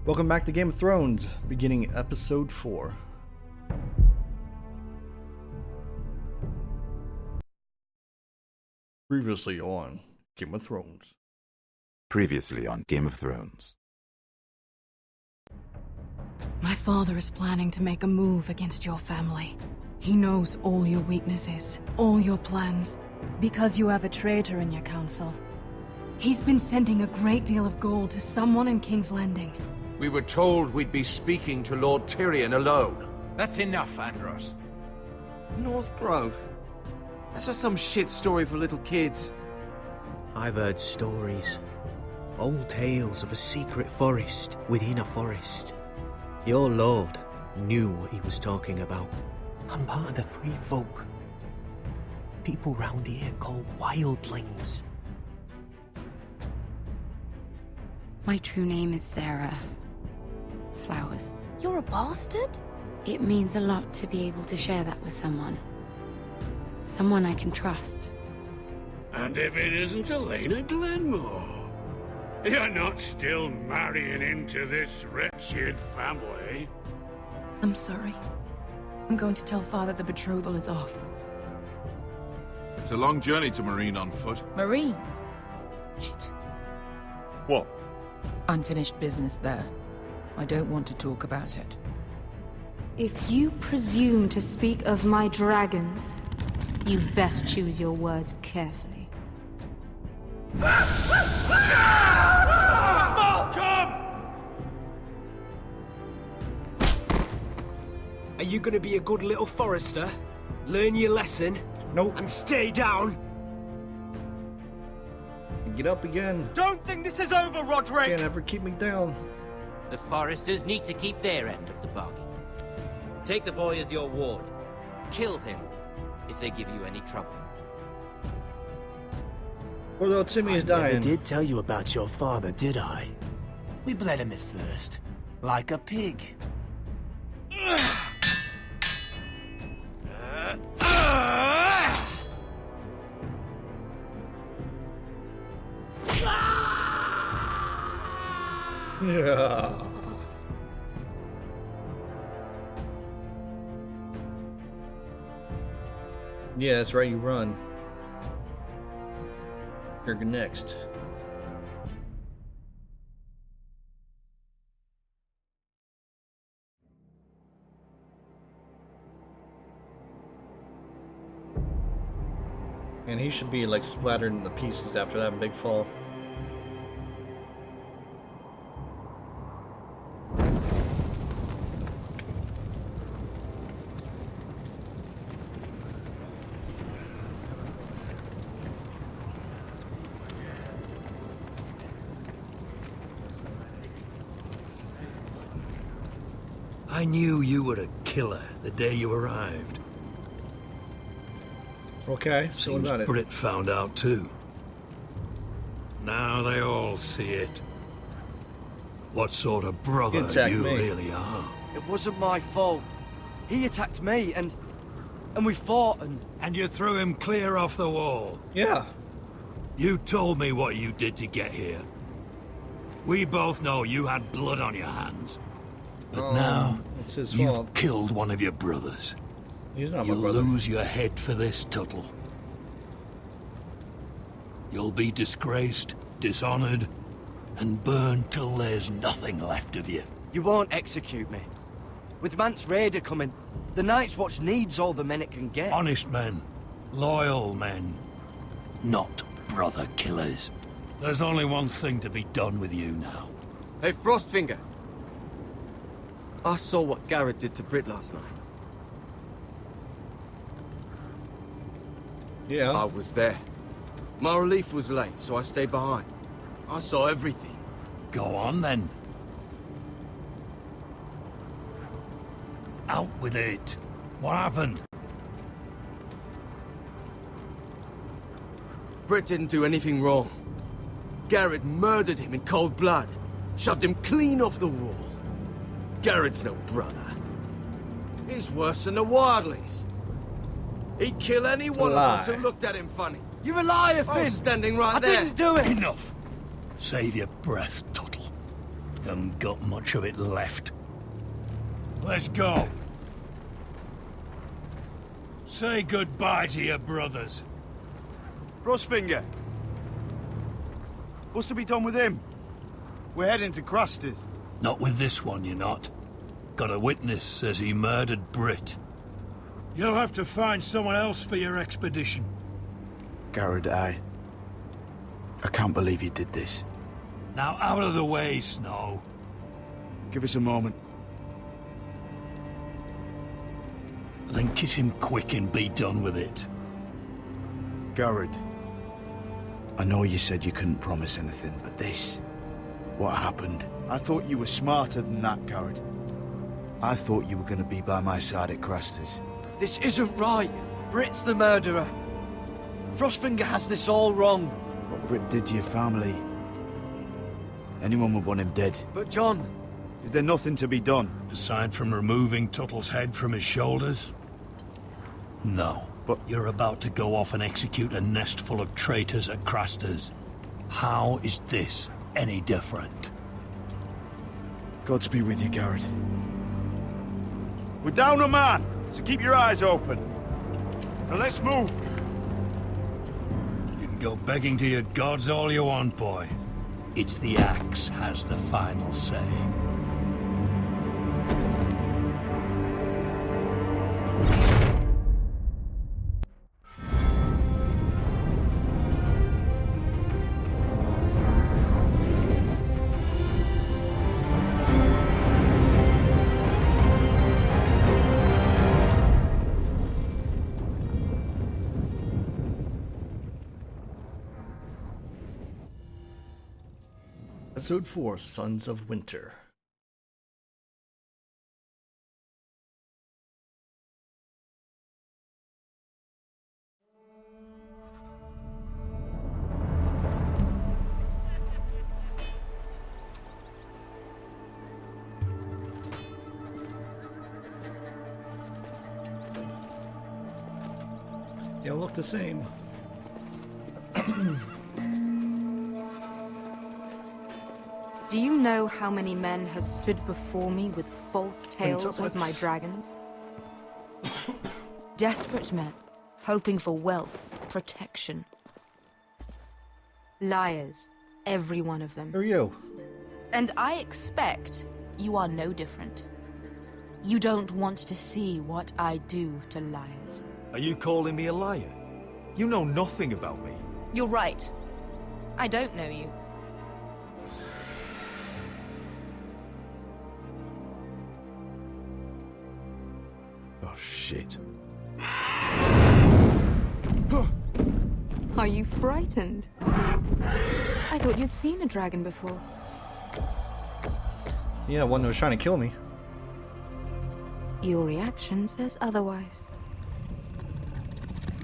Welcome back to Game of Thrones, beginning episode 4. Previously on Game of Thrones. Previously on Game of Thrones. My father is planning to make a move against your family. He knows all your weaknesses, all your plans, because you have a traitor in your council. He's been sending a great deal of gold to someone in King's Landing. We were told we'd be speaking to Lord Tyrion alone. That's enough, Andros. North Grove? That's just some shit story for little kids. I've heard stories. Old tales of a secret forest within a forest. Your lord knew what he was talking about. I'm part of the free folk. People round here called wildlings. My true name is Sarah Flowers. You're a bastard? It means a lot to be able to share that with someone. Someone I can trust. And if it isn't Elena Glenmore, you're not still marrying into this wretched family. I'm sorry. I'm going to tell Father the betrothal is off. It's a long journey to Marine on foot. Marine? Shit. What? Unfinished business there. I don't want to talk about it. If you presume to speak of my dragons, you best choose your words carefully. Malcolm! Are you gonna be a good little Forrester? Learn your lesson? Nope. And stay down? Get up again. Don't think this is over, Roderick! Can't ever keep me down. The Forresters need to keep their end of the bargain. Take the boy as your ward. Kill him if they give you any trouble. Although Timmy is dying. I did tell you about your father, did I? We bled him at first, like a pig. Yeah. Yeah, that's right, you run. You're next. And he should be like splattered into pieces after that big fall. I knew you were a killer the day you arrived. Okay, so what about it? Brit found out too. Now they all see it. What sort of brother you really are. It wasn't my fault. He attacked me and we fought and... And you threw him clear off the wall. Yeah. You told me what you did to get here. We both know you had blood on your hands. But now, it's his you've fault. killed one of your brothers. He's not my You'll brother. lose your head for this, Tuttle. You'll be disgraced, dishonored, and burned till there's nothing left of you. You won't execute me. With Mance Raider coming, the Night's Watch needs all the men it can get. Honest men, loyal men, not brother killers. There's only one thing to be done with you now. Hey, Frostfinger. I saw what Garrett did to Brit last night. Yeah. I was there. My relief was late, so I stayed behind. I saw everything. Go on, then. Out with it. What happened? Brit didn't do anything wrong. Garrett murdered him in cold blood. Shoved him clean off the wall. Garrett's no brother. He's worse than the wildlings. He'd kill any one of us who looked at him funny. You're a liar, Finn! I was standing right there. I didn't do it! Enough! Save your breath, Tuttle. Haven't got much of it left. Let's go. Say goodbye to your brothers. Frostfinger. What's to be done with him? We're heading to Craster's. Not with this one, you're not. Got a witness says he murdered Brit. You'll have to find someone else for your expedition. Garrett, I can't believe you did this. Now out of the way, Snow. Give us a moment. Then kiss him quick and be done with it. Garrett, I know you said you couldn't promise anything, but this... what happened? I thought you were smarter than that, Garrett. I thought you were going to be by my side at Craster's. This isn't right. Brit's the murderer. Frostfinger has this all wrong. What Brit did to your family... anyone would want him dead. But John... is there nothing to be done? Aside from removing Tuttle's head from his shoulders? No. But you're about to go off and execute a nest full of traitors at Craster's. How is this any different? Godspeed with you, Garrett. We're down a man, so keep your eyes open. Now let's move. You can go begging to your gods all you want, boy. It's the axe has the final say. Episode 4, Sons of Winter. They all look the same. Do you know how many men have stood before me with false tales of my dragons? Desperate men, hoping for wealth, protection. Liars, every one of them. Who are you? And I expect you are no different. You don't want to see what I do to liars. Are you calling me a liar? You know nothing about me. You're right. I don't know you. Oh, shit. Are you frightened? I thought you'd seen a dragon before. Yeah, one that was trying to kill me. Your reaction says otherwise.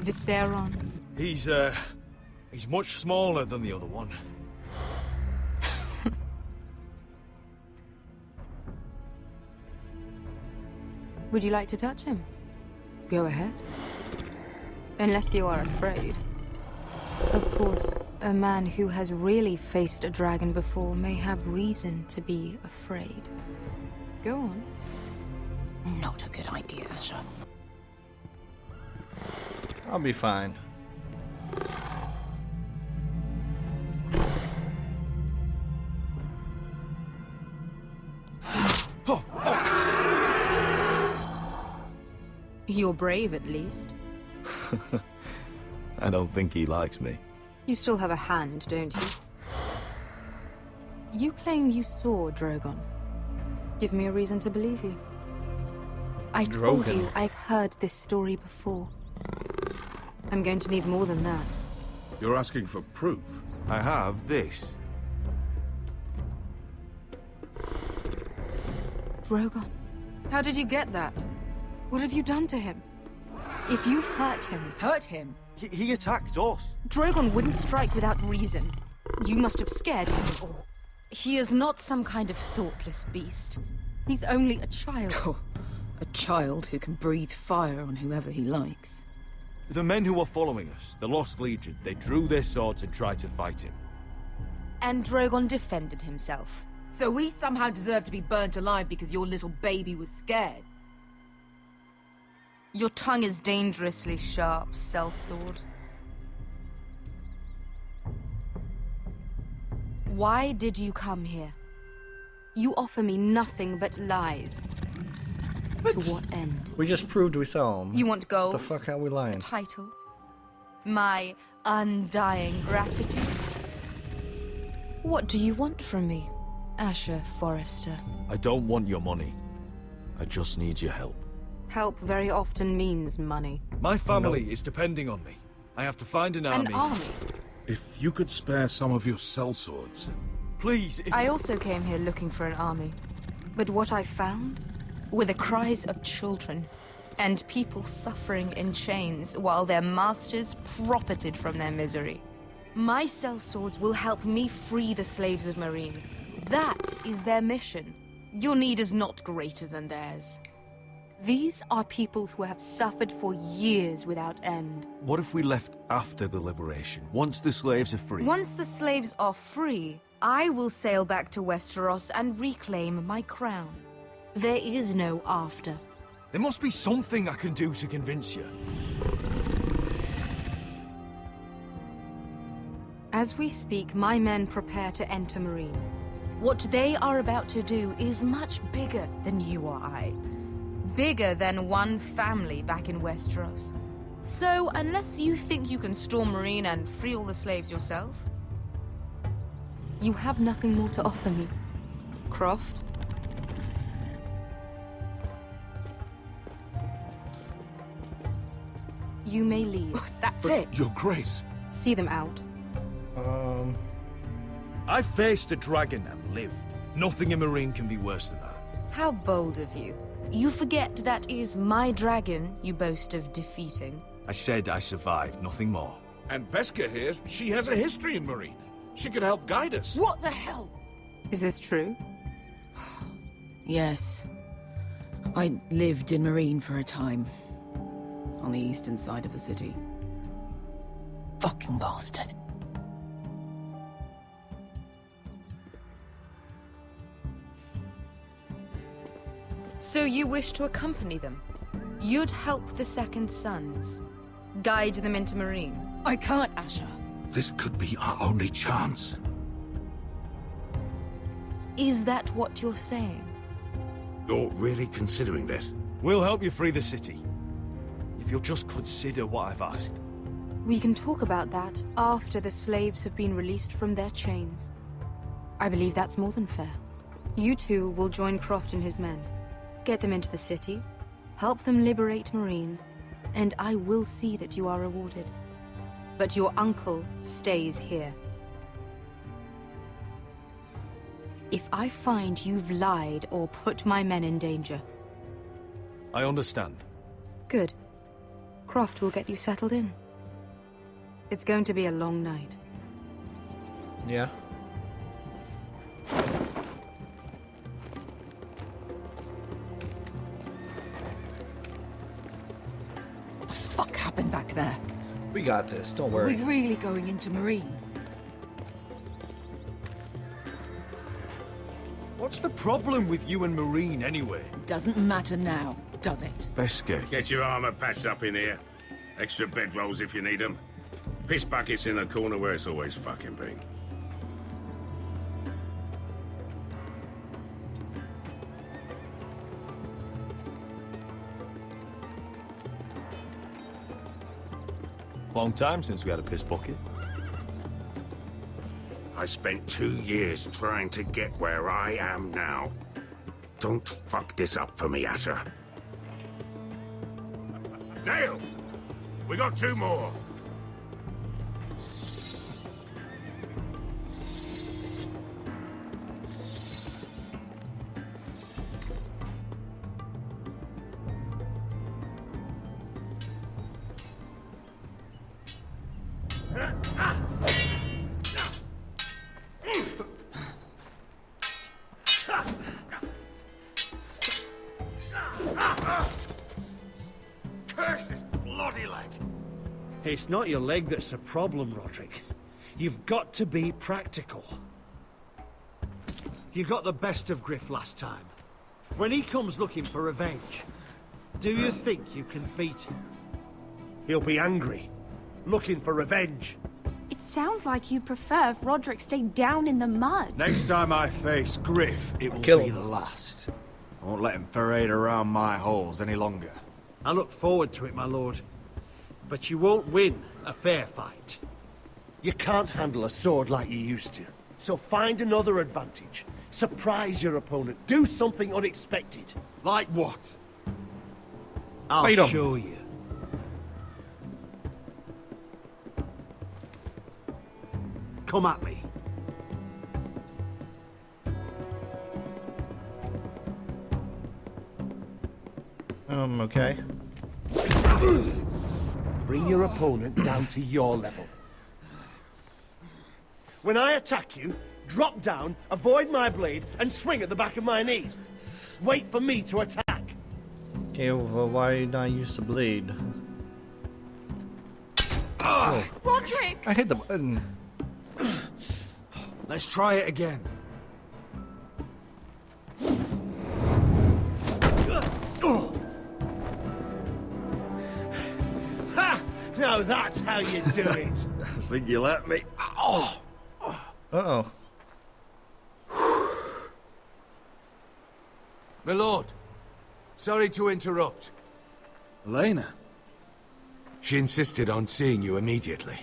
Viseron. He's much smaller than the other one. Would you like to touch him? Go ahead. Unless you are afraid. Of course, a man who has really faced a dragon before may have reason to be afraid. Go on. Not a good idea, sir. I'll be fine. You're brave, at least. I don't think he likes me. You still have a hand, don't you? You claim you saw Drogon. Give me a reason to believe you. I told you I've heard this story before. I'm going to need more than that. You're asking for proof? I have this. Drogon. How did you get that? What have you done to him? If you've hurt him... Hurt him? He attacked us. Drogon wouldn't strike without reason. You must have scared him, or... He is not some kind of thoughtless beast. He's only a child. Oh, a child who can breathe fire on whoever he likes. The men who were following us, the Lost Legion, they drew their swords and tried to fight him. And Drogon defended himself. So we somehow deserve to be burnt alive because your little baby was scared? Your tongue is dangerously sharp, sellsword. Why did you come here? You offer me nothing but lies. What? To what end? We just proved we saw him. You want gold? The fuck are we lying? Title? My undying gratitude? What do you want from me, Asher Forrester? I don't want your money. I just need your help. Help very often means money. My family is depending on me. I have to find an army. An army? If you could spare some of your sellswords. Please, I also came here looking for an army. But what I found were the cries of children and people suffering in chains while their masters profited from their misery. My sellswords will help me free the slaves of Meereen. That is their mission. Your need is not greater than theirs. These are people who have suffered for years without end. What if we left after the liberation, once the slaves are free? Once the slaves are free, I will sail back to Westeros and reclaim my crown. There is no after. There must be something I can do to convince you. As we speak, my men prepare to enter Meereen. What they are about to do is much bigger than you or I. Bigger than one family back in Westeros. So, unless you think you can storm Meereen and free all the slaves yourself, you have nothing more to offer me, Croft. You may leave. That's But it. Your Grace. See them out. I faced a dragon and lived. Nothing in Meereen can be worse than that. How bold of you. You forget that is my dragon you boast of defeating. I said I survived, nothing more. And Beska here, she has a history in Meereen. She could help guide us. What the hell? Is this true? Yes. I lived in Meereen for a time. On the eastern side of the city. Fucking bastard. So you wish to accompany them? You'd help the Second Sons? Guide them into Meereen? I can't, Asher. This could be our only chance. Is that what you're saying? You're really considering this? We'll help you free the city. If you'll just consider what I've asked. We can talk about that after the slaves have been released from their chains. I believe that's more than fair. You two will join Croft and his men. Get them into the city, help them liberate Meereen, and I will see that you are rewarded. But your uncle stays here. If I find you've lied or put my men in danger... I understand. Good. Croft will get you settled in. It's going to be a long night. Yeah. What the fuck happened back there? We got this, don't Are worry. we really going into Meereen? What's the problem with you and Meereen, anyway? Doesn't matter now, does it? Beska. Get your armor patched up in here. Extra bedrolls if you need them. Piss buckets in the corner where it's always fucking been. Long time since we had a piss bucket. I spent 2 years trying to get where I am now. Don't fuck this up for me, Asher. Nail! We got 2 more. Curse this bloody leg! It's not your leg that's the problem, Roderick. You've got to be practical. You got the best of Griff last time. When he comes looking for revenge, do you think you can beat him? He'll be angry, looking for revenge. It sounds like you prefer if Roderick stayed down in the mud. Next time I face Griff, it will Kill be him. the last. I won't let him parade around my halls any longer. I look forward to it, my lord. But you won't win a fair fight. You can't handle a sword like you used to. So find another advantage. Surprise your opponent. Do something unexpected. Like what? I'll Fight 'em. show you. Come at me. Okay. Bring your opponent down to your level. When I attack you, drop down, avoid my blade, and swing at the back of my knees. Wait for me to attack. Okay, well, why not use the blade? Oh, Roderick! I hit the button. Let's try it again. Ha! Now that's how you do it. I think you let me. Oh! Uh-oh. My lord, sorry to interrupt. Elena? She insisted on seeing you immediately.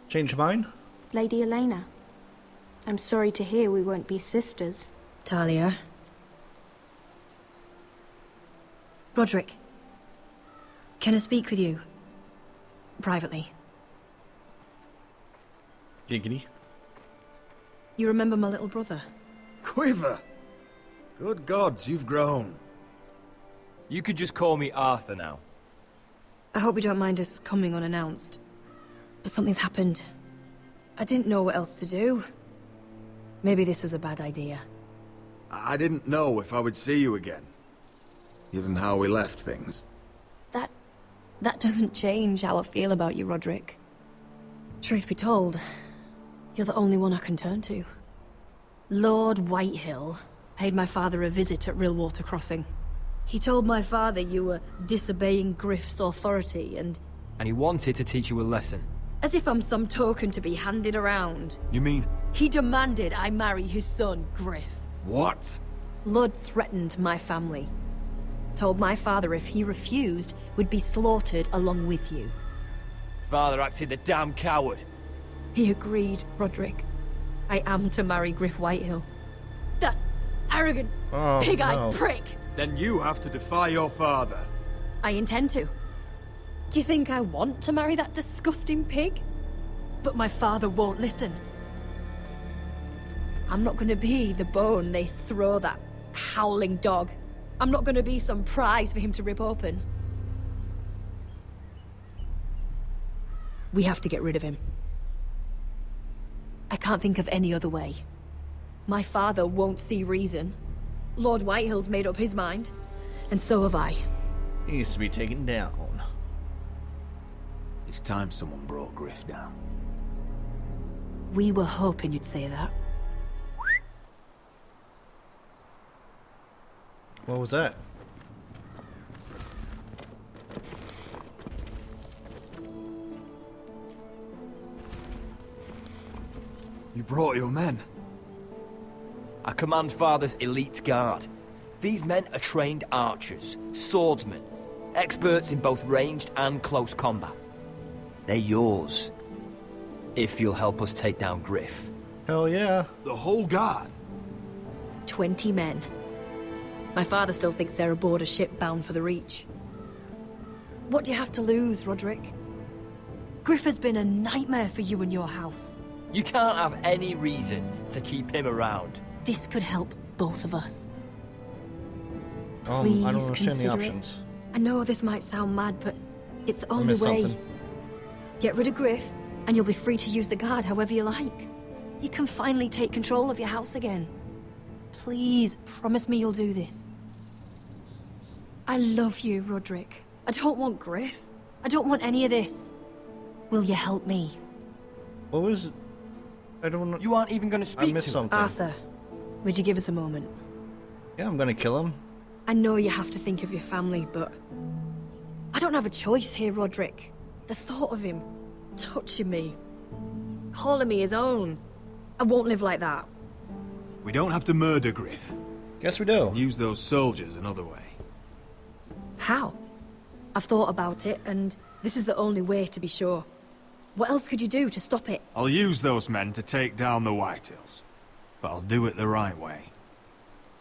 Change mine? Lady Elena, I'm sorry to hear we won't be sisters. Talia. Roderick. Can I speak with you? Privately. Giggity. You remember my little brother? Quiver! Good gods, you've grown. You could just call me Arthur now. I hope you don't mind us coming unannounced. But something's happened. I didn't know what else to do. Maybe this was a bad idea. I didn't know if I would see you again, given how we left things. That doesn't change how I feel about you, Roderick. Truth be told, you're the only one I can turn to. Lord Whitehill paid my father a visit at Rillwater Crossing. He told my father you were disobeying Griff's authority and he wanted to teach you a lesson. as if I'm some token to be handed around. You mean? He demanded I marry his son, Griff. What? Lord threatened my family. Told my father if he refused, would be slaughtered along with you. Father acted the damn coward. He agreed, Roderick. I am to marry Griff Whitehill. That arrogant, pig-eyed prick! Then you have to defy your father. I intend to. Do you think I want to marry that disgusting pig? But my father won't listen. I'm not gonna be the bone they throw that howling dog. I'm not gonna be some prize for him to rip open. We have to get rid of him. I can't think of any other way. My father won't see reason. Lord Whitehill's made up his mind. And so have I. He needs to be taken down. It's time someone brought Griff down. We were hoping you'd say that. What was that? You brought your men. I command Father's elite guard. These men are trained archers, swordsmen, experts in both ranged and close combat. They're yours, if you'll help us take down Griff. Hell yeah. The whole guard? 20 men. My father still thinks they're aboard a ship bound for the Reach. What do you have to lose, Roderick? Griff has been a nightmare for you and your house. You can't have any reason to keep him around. This could help both of us. I Please don't understand the consider options. it. I know this might sound mad, but it's the only way. Something. Get rid of Griff, and you'll be free to use the guard however you like. You can finally take control of your house again. Please, promise me you'll do this. I love you, Roderick. I don't want Griff. I don't want any of this. Will you help me? What was it? I don't know. You aren't even going to speak I missed to something. Arthur, Would you give us a moment? Yeah, I'm gonna kill him. I know you have to think of your family, but I don't have a choice here, Roderick. The thought of him touching me, calling me his own, I won't live like that. We don't have to murder Griff. Yes, we do. Use those soldiers another way. How? I've thought about it, and this is the only way to be sure. What else could you do to stop it? I'll use those men to take down the Whitehills. But I'll do it the right way.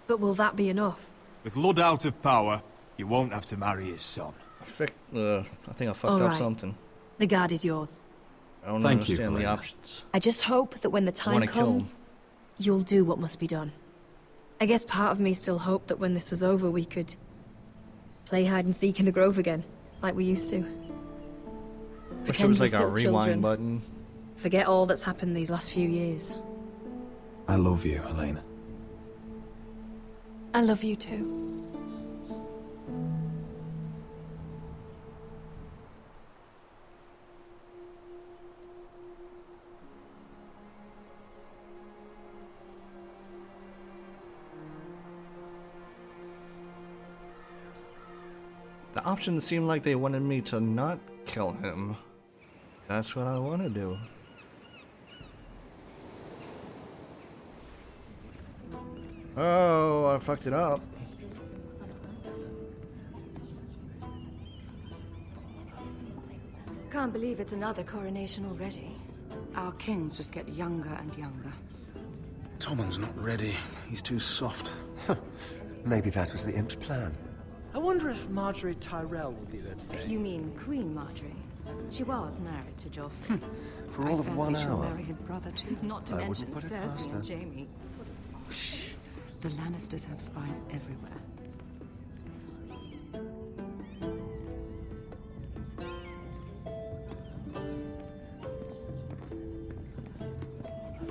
But will that be enough? With Ludd out of power, you won't have to marry his son. I think I fucked All up right. something. The guard is yours. I don't Thank you, understand the Helena. options. I just hope that when the time wanna kill him. comes, you'll do what must be done. I guess part of me still hoped that when this was over we could play hide and seek in the grove again, like we used to. Wish there was like a Pretend we're still rewind children. button. Forget all that's happened these last few years. I love you, Helena. I love you too. The options seem like they wanted me to not kill him. That's what I want to do. Oh, I fucked it up. Can't believe it's another coronation already. Our kings just get younger and younger. Tommen's not ready. He's too soft. Maybe that was the imp's plan. I wonder if Marjorie Tyrell will be there today. You mean Queen Marjorie? She was married to Joffrey. For all of 1 she'll hour. marry his brother too. Not to I wouldn't mention put it past Cersei her. and Jaime. Shh. The Lannisters have spies everywhere.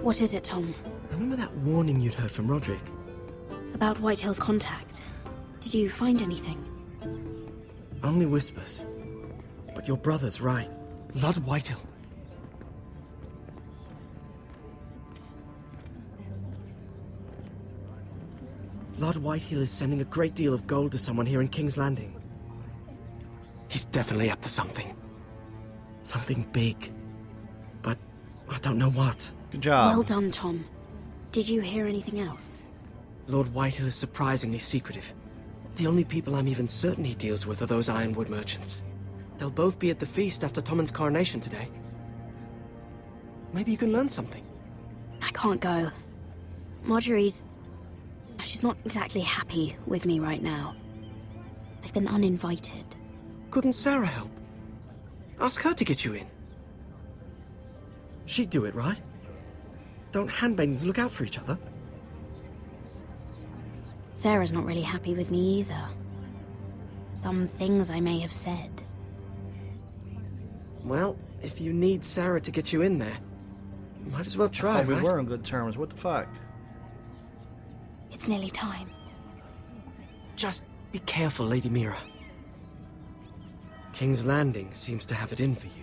What is it, Tom? Remember that warning you'd heard from Roderick? About Whitehill's contact. Did you find anything? Only whispers. But your brother's right. Lord Whitehill. Lord Whitehill is sending a great deal of gold to someone here in King's Landing. He's definitely up to something. Something big. But I don't know what. Good job. Well done, Tom. Did you hear anything else? Lord Whitehill is surprisingly secretive. The only people I'm even certain he deals with are those ironwood merchants. They'll both be at the feast after Tommen's coronation today. Maybe you can learn something. I can't go. She's not exactly happy with me right now. I've been uninvited. Couldn't Sarah help? Ask her to get you in. She'd do it, right? Don't handmaidens look out for each other? Sarah's not really happy with me either. Some things I may have said. Well, if you need Sarah to get you in there, you might as well try, I thought we right? were on good terms. What the fuck? It's nearly time. Just be careful, Lady Mira. King's Landing seems to have it in for you.